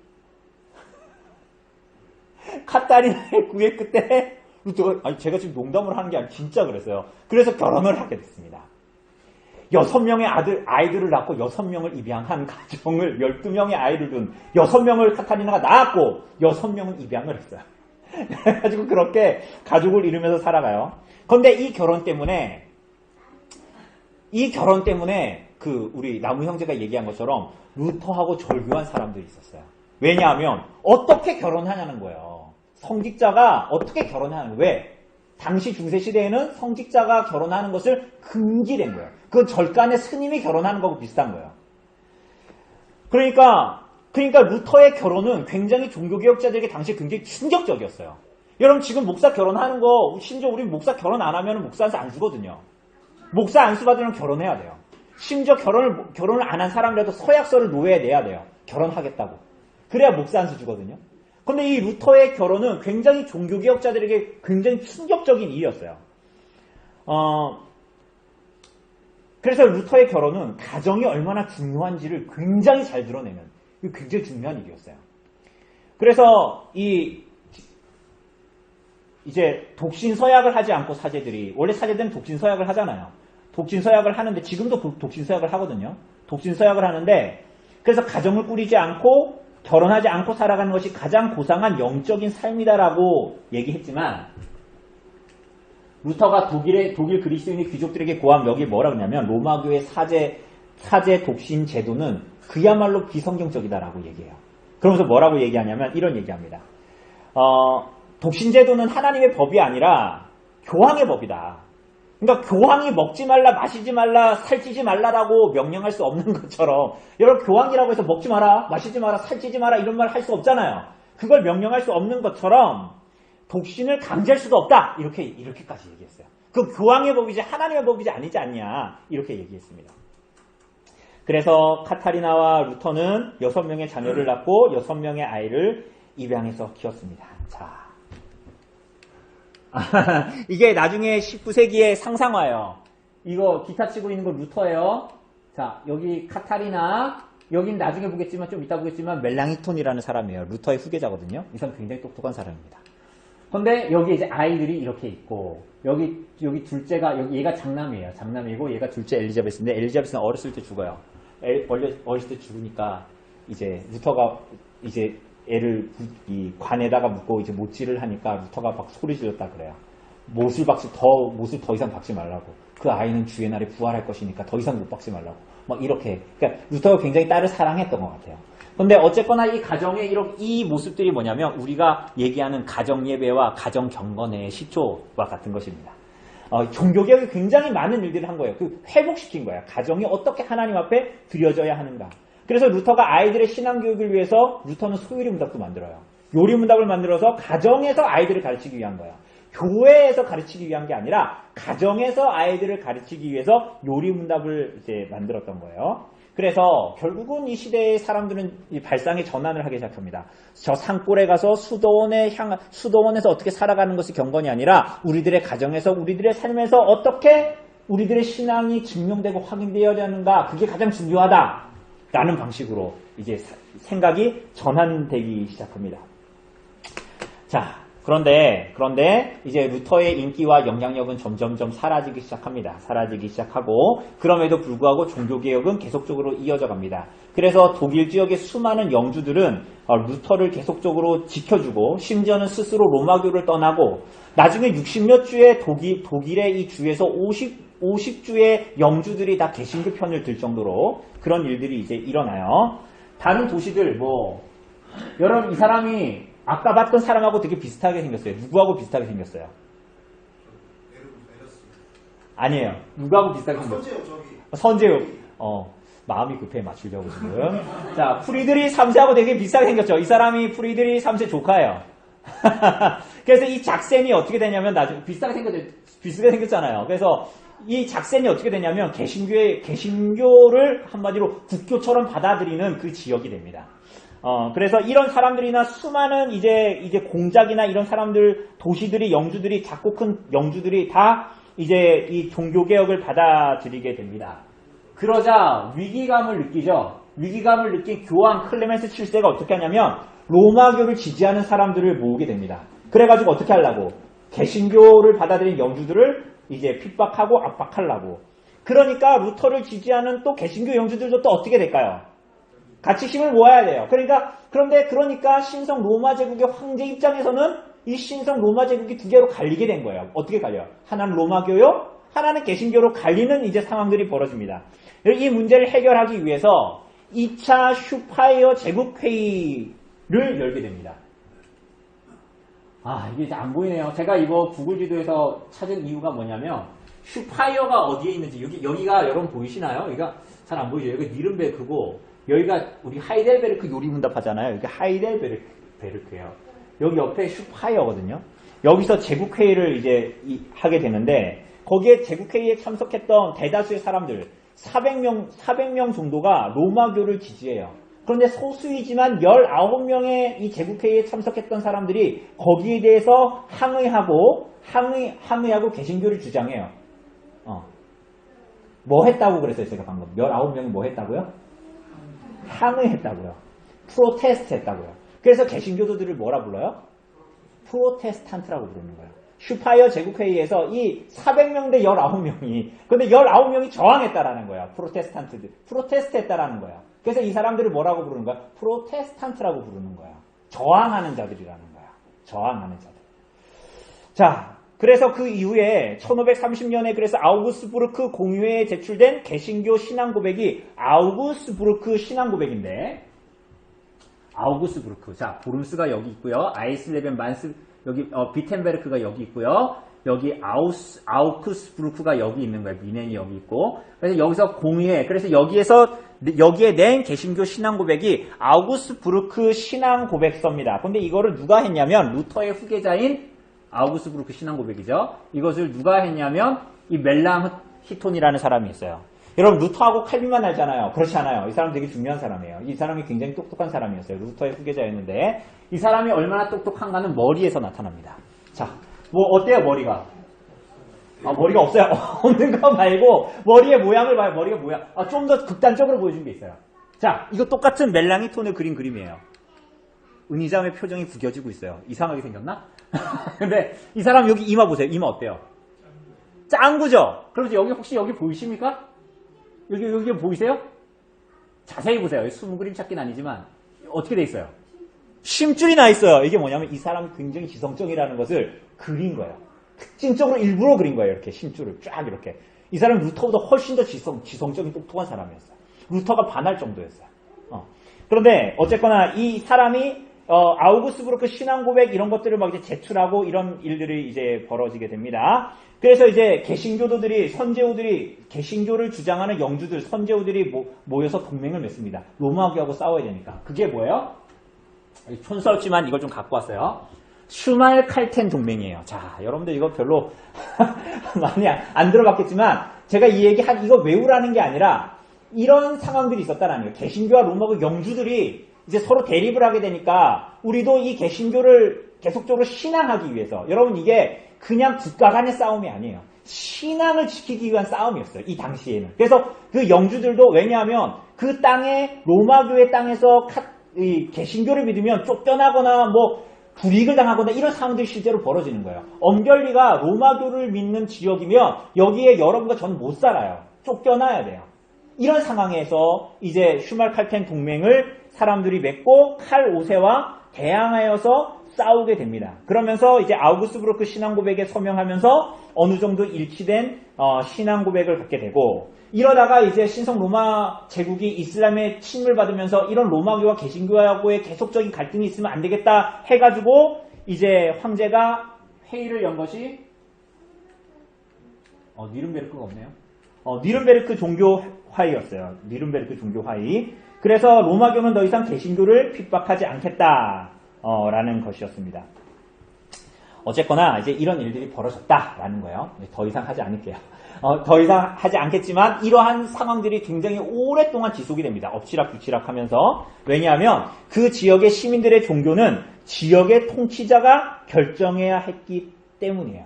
카타리나의 구애 끝에 루터가 제가 지금 농담을 하는 게 아니라 진짜 그랬어요. 그래서 결혼을 하게 됐습니다. 6명의 아이들을 낳고 6명을 입양한 가정을 12명의 아이를 둔 6명을 카타리나가 낳았고 6명은 입양을 했어요. 그래가지고 그렇게 가족을 이루면서 살아가요. 그런데 이 결혼 때문에 우리 나무 형제가 얘기한 것처럼 루터하고 절교한 사람들이 있었어요. 왜냐하면 어떻게 결혼하냐는 거예요. 성직자가 어떻게 결혼하는 거예요. 왜? 당시 중세시대에는 성직자가 결혼하는 것을 금지된 거예요. 그건 절간의 스님이 결혼하는 거하고 비슷한 거예요. 그러니까 루터의 결혼은 굉장히 종교개혁자들에게 당시에 굉장히 충격적이었어요. 여러분 지금 목사 결혼하는 거, 심지어 우리 목사 결혼 안 하면 목사 안수 안 주거든요. 목사 안수 받으려면 결혼해야 돼요. 심지어 결혼을 안 한 사람이라도 서약서를 노예에 내야 돼요. 결혼하겠다고. 그래야 목사 안수 주거든요. 근데 이 루터의 결혼은 굉장히 종교개혁자들에게 굉장히 충격적인 일이었어요. 그래서 루터의 결혼은 가정이 얼마나 중요한지를 굉장히 잘 드러내는 굉장히 중요한 일이었어요. 그래서 이제 독신서약을 하지 않고 사제들이, 원래 사제들은 독신서약을 하잖아요. 독신서약을 하는데, 지금도 독신서약을 하거든요. 독신서약을 하는데, 그래서 가정을 꾸리지 않고 결혼하지 않고 살아가는 것이 가장 고상한 영적인 삶이다라고 얘기했지만, 루터가 독일 그리스도인의 귀족들에게 고한 여기 뭐라 그러냐면 로마교의 사제 독신 제도는 그야말로 비성경적이다라고 얘기해요. 그러면서 뭐라고 얘기하냐면 이런 얘기합니다. 독신 제도는 하나님의 법이 아니라 교황의 법이다. 그러니까 교황이 먹지 말라, 마시지 말라, 살찌지 말라라고 명령할 수 없는 것처럼, 여러분 교황이라고 해서 먹지 마라, 마시지 마라, 살찌지 마라 이런 말 할 수 없잖아요. 그걸 명령할 수 없는 것처럼 독신을 강제할 수도 없다. 이렇게까지 얘기했어요. 그 교황의 법이지 하나님의 법이지 아니지 않냐. 이렇게 얘기했습니다. 그래서 카타리나와 루터는 6명의 자녀를 낳고 6명의 아이를 입양해서 키웠습니다. 자, 이게 나중에 19세기의 상상화예요. 이거 기타 치고 있는 거 루터예요. 자, 여기 카타리나, 여긴 나중에 보겠지만 좀 이따 보겠지만 멜랑이톤이라는 사람이에요. 루터의 후계자거든요. 이 사람 굉장히 똑똑한 사람입니다. 근데 여기 이제 아이들이 이렇게 있고, 여기 둘째가, 얘가 장남이에요. 장남이고 얘가 둘째 엘리자베스인데, 엘리자베스는 어렸을 때 죽어요. 어렸을 때 죽으니까 이제 루터가 이제 애를 이 관에다가 묶고 이제 못질을 하니까 루터가 막 소리 질렀다 그래요. 못을 더 이상 박지 말라고. 그 아이는 주의 날에 부활할 것이니까 더 이상 못 박지 말라고. 막 이렇게. 그러니까 루터가 굉장히 딸을 사랑했던 것 같아요. 근데 어쨌거나 이 가정의 이 모습들이 뭐냐면 우리가 얘기하는 가정 예배와 가정 경건의 시초와 같은 것입니다. 종교개혁이 굉장히 많은 일들을 한 거예요. 회복시킨 거예요. 가정이 어떻게 하나님 앞에 드려져야 하는가. 그래서 루터가 아이들의 신앙교육을 위해서 루터는 소요리 문답도 만들어요. 요리 문답을 만들어서 가정에서 아이들을 가르치기 위한 거예요. 교회에서 가르치기 위한 게 아니라 가정에서 아이들을 가르치기 위해서 요리 문답을 이제 만들었던 거예요. 그래서 결국은 이 시대의 사람들은 이 발상의 전환을 하기 시작합니다. 저 산골에 가서 수도원에서 어떻게 살아가는 것이 경건이 아니라 우리들의 가정에서 우리들의 삶에서 어떻게 우리들의 신앙이 증명되고 확인되어야 하는가, 그게 가장 중요하다라는 방식으로 이제 생각이 전환되기 시작합니다. 자, 그런데 이제 루터의 인기와 영향력은 점점점 사라지기 시작합니다. 사라지기 시작하고 그럼에도 불구하고 종교개혁은 계속적으로 이어져 갑니다. 그래서 독일 지역의 수많은 영주들은 루터를 계속적으로 지켜주고 심지어는 스스로 로마교를 떠나고 나중에 60몇 주의 독일의 이 주에서 50주의 영주들이 다 개신교 편을 들 정도로 그런 일들이 이제 일어나요. 다른 도시들 여러분 이 사람이 아까 봤던 사람하고 되게 비슷하게 생겼어요. 누구하고 비슷하게 생겼어요? 아니에요. 누구하고 비슷하게 생겼어요? 선제우. 마음이 급해 맞추려고 지금. 자, 프리드리 3세하고 되게 비슷하게 생겼죠. 이 사람이 프리드리 3세 조카예요. 그래서 이 작센이 어떻게 되냐면 나중에 비슷하게 생겼잖아요. 그래서 이 작센이 어떻게 되냐면 개신교를 한마디로 국교처럼 받아들이는 그 지역이 됩니다. 그래서 이런 사람들이나 수많은 이제 공작이나 이런 사람들, 도시들이, 영주들이, 작고 큰 영주들이 다 이제 이 종교개혁을 받아들이게 됩니다. 그러자 위기감을 느끼죠. 위기감을 느낀 교황 클레멘스 7세가 어떻게 하냐면 로마교를 지지하는 사람들을 모으게 됩니다. 그래가지고 어떻게 하려고? 개신교를 받아들인 영주들을 이제 핍박하고 압박하려고. 그러니까 루터를 지지하는 또 개신교 영주들도 또 어떻게 될까요? 같이 힘을 모아야 돼요. 그러니까 신성 로마 제국의 황제 입장에서는 이 신성 로마 제국이 두 개로 갈리게 된 거예요. 어떻게 갈려요? 하나는 로마교요, 하나는 개신교로 갈리는 이제 상황들이 벌어집니다. 이 문제를 해결하기 위해서 2차 슈파이어 제국회의를 열게 됩니다. 이게 이제 안 보이네요. 제가 이거 구글 지도에서 찾은 이유가 뭐냐면 슈파이어가 어디에 있는지 여기가 여러분 보이시나요? 여기가 잘 안 보이죠? 여기가 니른베르크고 여기가 우리 하이델베르크 요리 문답 하잖아요. 여기가 하이델베르크예요. 여기 옆에 슈파이어거든요. 여기서 제국회의를 이제 하게 되는데 거기에 제국회의에 참석했던 대다수의 사람들 400명 정도가 로마교를 지지해요. 그런데 소수이지만 19명의 이 제국회의에 참석했던 사람들이 거기에 대해서 항의하고 개신교를 주장해요. 뭐 했다고 그랬어요, 제가 방금. 19명이 뭐 했다고요? 항의했다고요. 프로테스트 했다고요. 그래서 개신교도들을 뭐라 불러요? 프로테스탄트라고 부르는 거예요. 슈파이어 제국회의에서 이 400명 대 19명이, 근데 19명이 저항했다라는 거예요. 프로테스트 했다라는 거예요. 그래서 이 사람들을 뭐라고 부르는 거야? 프로테스탄트라고 부르는 거예요. 저항하는 자들이라는 거야. 저항하는 자들. 자, 그래서 그 이후에 1530년에 그래서 아우구스부르크 공의회에 제출된 개신교 신앙 고백이 아우구스부르크 신앙 고백인데, 아우구스부르크. 자, 보름스가 여기 있고요. 아이슬레벤 만스, 여기 비텐베르크가 여기 있고요. 여기 아우크스부르크가 여기 있는 거예요. 미넨이 여기 있고. 그래서 여기서 공의회, 그래서 여기에 낸 개신교 신앙 고백이 아우구스부르크 신앙 고백서입니다. 근데 이거를 누가 했냐면 루터의 후계자인 아우구스부르크 신앙 고백이죠. 이것을 누가 했냐면 이 멜랑히톤이라는 사람이 있어요. 여러분 루터하고 칼빈만 알잖아요. 그렇지 않아요. 이 사람 되게 중요한 사람이에요. 이 사람이 굉장히 똑똑한 사람이었어요. 루터의 후계자였는데 이 사람이 얼마나 똑똑한가는 머리에서 나타납니다. 자, 뭐 어때요 머리가? 머리가 없어요. 없는 거 말고 머리의 모양을 봐요. 머리가 뭐야? 좀 더 극단적으로 보여준 게 있어요. 자, 이거 똑같은 멜랑히톤을 그린 그림이에요. 은희자매 표정이 구겨지고 있어요. 이상하게 생겼나? 근데 이 사람 여기 이마 보세요. 이마 어때요? 짱구죠? 그러면 혹시 여기 보이십니까? 여기 보이세요? 자세히 보세요. 숨 그림 찾기는 아니지만 어떻게 돼 있어요? 심줄이 나 있어요. 이게 뭐냐면 이 사람이 굉장히 지성적이라는 것을 그린 거예요. 특징적으로 일부러 그린 거예요. 이렇게 심줄을 쫙 이렇게. 이 사람은 루터보다 훨씬 더 지성적인 똑똑한 사람이었어요. 루터가 반할 정도였어요. 그런데 어쨌거나 이 사람이 아우구스부르크 신앙 고백 이런 것들을 막 이제 제출하고 이런 일들이 이제 벌어지게 됩니다. 그래서 이제 개신교도들이 선제우들이 개신교를 주장하는 영주들 선제우들이 모여서 동맹을 맺습니다. 로마교하고 싸워야 되니까. 그게 뭐예요? 촌스럽지만 이걸 좀 갖고 왔어요. 슈말칼텐 동맹이에요. 자, 여러분들 이거 별로 많이 안 들어봤겠지만 제가 이 얘기 이거 외우라는 게 아니라 이런 상황들이 있었다는 거예요. 개신교와 로마교 영주들이 이제 서로 대립을 하게 되니까 우리도 이 개신교를 계속적으로 신앙하기 위해서 여러분 이게 그냥 국가 간의 싸움이 아니에요. 신앙을 지키기 위한 싸움이었어요. 이 당시에는. 그래서 그 영주들도 왜냐하면 그 땅에 로마교의 땅에서 이 개신교를 믿으면 쫓겨나거나 뭐 불이익을 당하거나 이런 상황들이 실제로 벌어지는 거예요. 엄결리가 로마교를 믿는 지역이면 여기에 여러분과 저는 못 살아요. 쫓겨나야 돼요. 이런 상황에서 이제 슈말칼텐 동맹을 사람들이 맺고 칼 5세와 대항하여서 싸우게 됩니다. 그러면서 이제 아우구스부르크 신앙 고백에 서명하면서 어느 정도 일치된 신앙 고백을 갖게 되고 이러다가 이제 신성 로마 제국이 이슬람의 침을 받으면서 이런 로마교와 개신교하고의 계속적인 갈등이 있으면 안 되겠다 해가지고 이제 황제가 회의를 연 것이 니른베르크가 없네요. 니른베르크 종교 화의였어요. 니른베르크 종교 화의. 그래서 로마교는 더 이상 개신교를 핍박하지 않겠다라는 것이었습니다. 어쨌거나 이제 이런 일들이 벌어졌다라는 거예요. 더 이상 하지 않을게요. 더 이상 하지 않겠지만 이러한 상황들이 굉장히 오랫동안 지속이 됩니다. 엎치락뒤치락 하면서. 왜냐하면 그 지역의 시민들의 종교는 지역의 통치자가 결정해야 했기 때문이에요.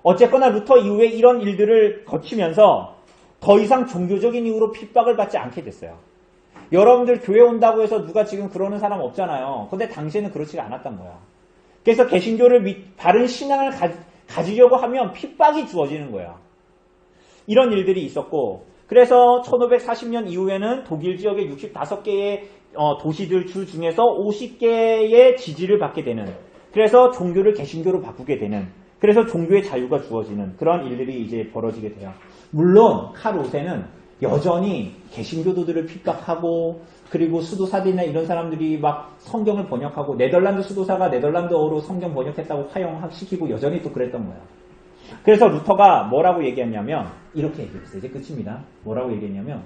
어쨌거나 루터 이후에 이런 일들을 거치면서 더 이상 종교적인 이유로 핍박을 받지 않게 됐어요. 여러분들 교회 온다고 해서 누가 지금 그러는 사람 없잖아요. 근데 당시에는 그렇지가 않았던 거예요. 그래서 개신교를 바른 신앙을 가지려고 하면 핍박이 주어지는 거예요. 이런 일들이 있었고 그래서 1540년 이후에는 독일 지역의 65개의 도시들 주 중에서 50개의 지지를 받게 되는 그래서 종교를 개신교로 바꾸게 되는 그래서 종교의 자유가 주어지는 그런 일들이 이제 벌어지게 돼요. 물론 칼 5세는 여전히 개신교도들을 핍박하고 그리고 수도사들이나 이런 사람들이 막 성경을 번역하고 네덜란드 수도사가 네덜란드어로 성경 번역했다고 화형시키고 여전히 또 그랬던 거예요. 그래서 루터가 뭐라고 얘기했냐면 이렇게 얘기했어요. 이제 끝입니다. 뭐라고 얘기했냐면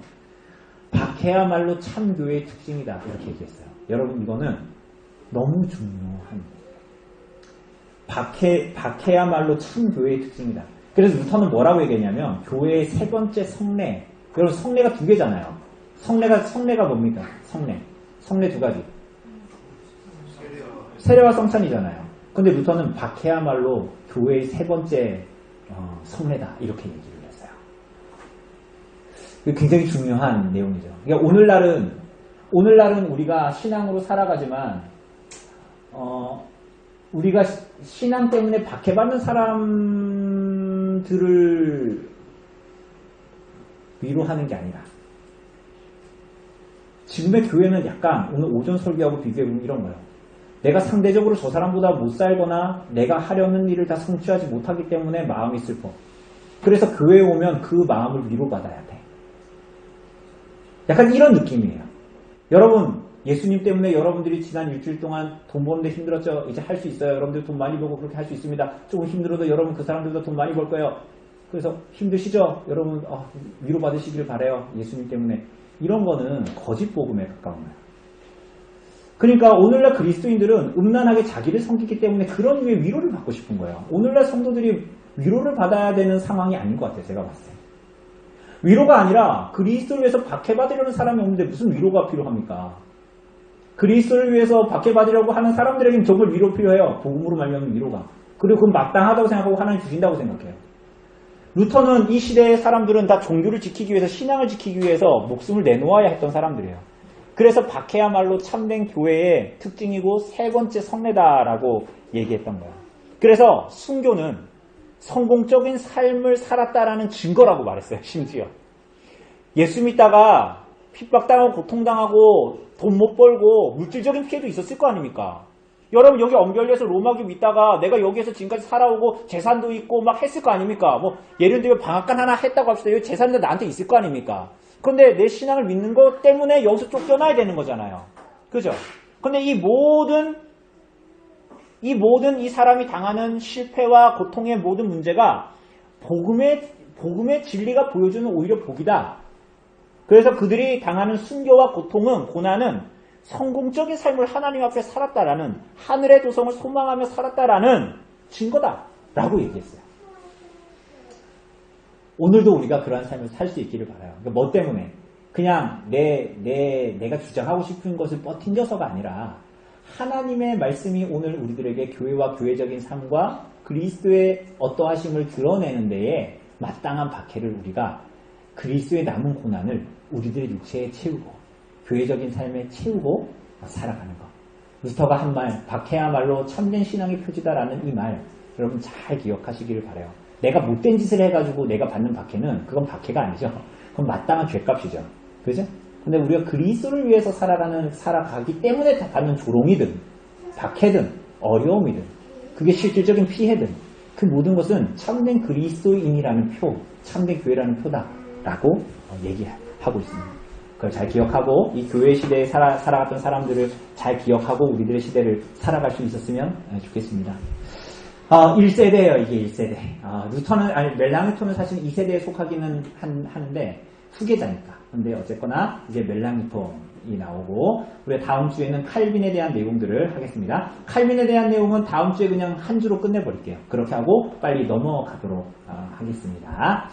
박해야말로 참 교회의 특징이다. 이렇게 얘기했어요. 여러분 이거는 너무 중요한 박해야말로 참 교회의 특징이다. 그래서 루터는 뭐라고 얘기했냐면 교회의 세 번째 성례 여러분 성례가 두 개잖아요. 성례가 뭡니까? 성례 두 가지. 세례와 성찬이잖아요. 근데 루터는 박해야말로 교회의 세 번째 성례다 이렇게 얘기를 했어요. 굉장히 중요한 내용이죠. 그러니까 오늘날은 우리가 신앙으로 살아가지만 우리가 신앙 때문에 박해받는 사람들을 위로하는 게 아니라 지금의 교회는 약간 오늘 오전 설교하고 비교해보면 이런 거예요. 내가 상대적으로 저 사람보다 못 살거나 내가 하려는 일을 다 성취하지 못하기 때문에 마음이 슬퍼. 그래서 교회에 오면 그 마음을 위로받아야 돼. 약간 이런 느낌이에요. 여러분 예수님 때문에 여러분들이 지난 일주일 동안 돈 버는데 힘들었죠? 이제 할 수 있어요. 여러분들 돈 많이 벌고 그렇게 할 수 있습니다. 조금 힘들어도 여러분 그 사람들도 돈 많이 벌 거예요. 그래서 힘드시죠? 여러분 위로받으시길 바라요. 예수님 때문에. 이런 거는 거짓 복음에 가까운 거예요. 그러니까 오늘날 그리스도인들은 음란하게 자기를 섬기기 때문에 그런 이유의 위로를 받고 싶은 거예요. 오늘날 성도들이 위로를 받아야 되는 상황이 아닌 것 같아요. 제가 봤을 때. 위로가 아니라 그리스도를 위해서 박해받으려는 사람이 없는데 무슨 위로가 필요합니까? 그리스도를 위해서 박해받으려고 하는 사람들에게는 정말 위로 필요해요. 복음으로 말미암은 위로가. 그리고 그건 마땅하다고 생각하고 하나님 주신다고 생각해요. 루터는 이 시대의 사람들은 다 종교를 지키기 위해서 신앙을 지키기 위해서 목숨을 내놓아야 했던 사람들이에요. 그래서 박해야말로 참된 교회의 특징이고 세 번째 성례다라고 얘기했던 거예요. 그래서 순교는 성공적인 삶을 살았다라는 증거라고 말했어요. 심지어. 예수 믿다가 핍박당하고 고통당하고 돈 못 벌고 물질적인 피해도 있었을 거 아닙니까? 여러분 여기 엄결리에서 로마교 믿다가 내가 여기에서 지금까지 살아오고 재산도 있고 막 했을 거 아닙니까? 뭐 예를 들면 방앗간 하나 했다고 합시다. 여기 재산도 나한테 있을 거 아닙니까? 그런데 내 신앙을 믿는 것 때문에 여기서 쫓겨나야 되는 거잖아요. 그죠? 근데 이 모든 이 사람이 당하는 실패와 고통의 모든 문제가 복음의 진리가 보여주는 오히려 복이다. 그래서 그들이 당하는 순교와 고통은, 고난은 성공적인 삶을 하나님 앞에 살았다라는, 하늘의 도성을 소망하며 살았다라는 증거다 라고 얘기했어요. 오늘도 우리가 그러한 삶을 살 수 있기를 바라요. 그러니까 뭐 때문에? 그냥 내가 주장하고 싶은 것을 뻗팅겨서가 아니라 하나님의 말씀이 오늘 우리들에게 교회와 교회적인 삶과 그리스도의 어떠하심을 드러내는 데에 마땅한 박해를 우리가, 그리스도의 남은 고난을 우리들의 육체에 채우고 교회적인 삶에 채우고 살아가는 것. 루터가 한 말, 박해야말로 참된 신앙의 표지다라는 이 말, 여러분 잘 기억하시기를 바라요. 내가 못된 짓을 해가지고 내가 받는 박해는 그건 박해가 아니죠. 그건 마땅한 죄값이죠. 그죠? 근데 우리가 그리스도를 위해서 살아가기 때문에 받는 조롱이든 박해든 어려움이든 그게 실질적인 피해든 그 모든 것은 참된 그리스도인이라는 표, 참된 교회라는 표다라고 얘기하고 있습니다. 그걸 잘 기억하고 이 교회 시대에 살아갔던 사람들을 잘 기억하고 우리들의 시대를 살아갈 수 있었으면 좋겠습니다. 1세대예요, 이게 1세대. 멜랑이톤은 사실 2세대에 속하기는 하는데 후계자니까. 근데 어쨌거나 이제 멜랑이톤이 나오고, 우리가 다음 주에는 칼빈에 대한 내용들을 하겠습니다. 칼빈에 대한 내용은 다음 주에 그냥 한 주로 끝내버릴게요. 그렇게 하고 빨리 넘어가도록 하겠습니다.